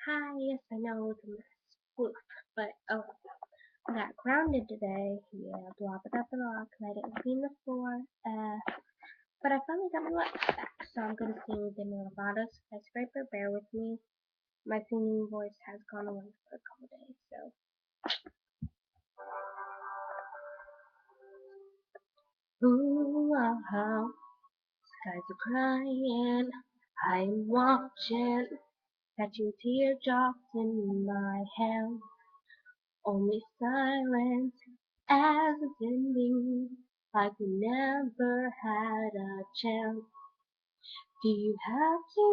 Hi, yes, I know it's a mess. Oof, but oh, I got grounded today. Yeah, blah blah blah blah. 'Cause I didn't clean the floor. But I finally got my life back, so I'm gonna sing Demi Lovato Skyscraper. Bear with me. My singing voice has gone away for a couple days, so. Ooh, oh, skies are crying. I'm watching, catching teardrops in my hand. Only silence as it's ending, like we never had a chance. Do you have to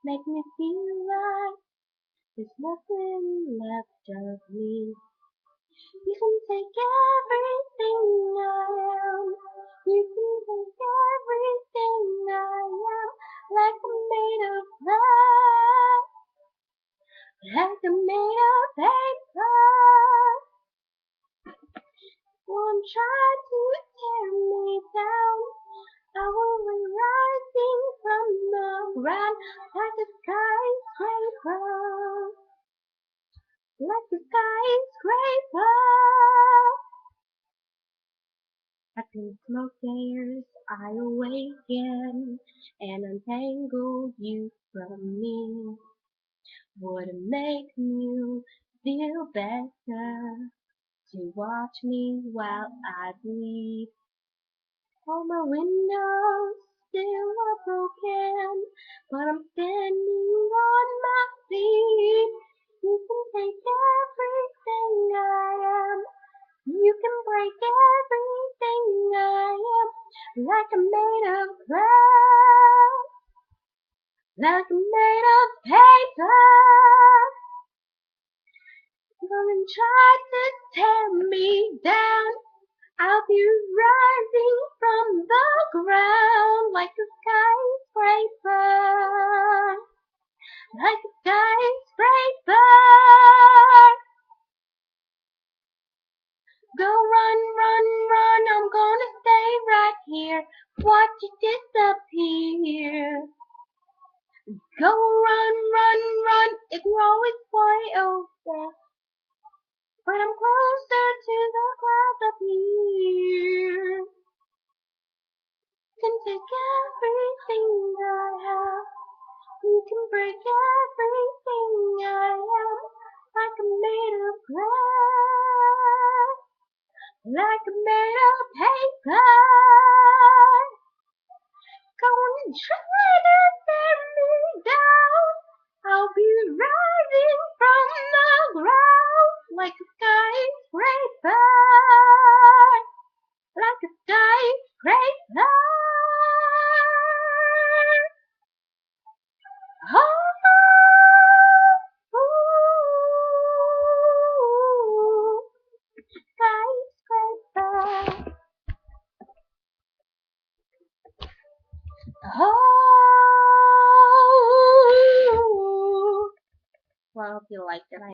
make me feel like there's nothing left of me? You can take everything I am. You can take everything I am, like I'm made of glass, like I'm made of paper. One tried to tear me down. I will be rising from the ground like a skyscraper, like a skyscraper. I can smoke airs, I awaken and untangle you from me. Would it make you feel better to watch me while I bleed? All my windows still are broken, but I'm standing on my feet. You can take everything I am. You can break everything I am, like I'm made of glass, like I'm made of paper. Gonna try to tear me down. I'll be rising from the ground like a skyscraper, like a skyscraper. Go run, run, run, I'm gonna stay right here, watch it disappear. Go run, run, run, ignore its way over, but I'm closer to the clouds up here. You can take everything I have. You can break everything I am, like I'm made of glass, like I'm made of paper. Go and try to tear me down. I'll be rising from the ground like a skyscraper, like a skyscraper. Skyscraper. Oh. Well, I hope you liked it.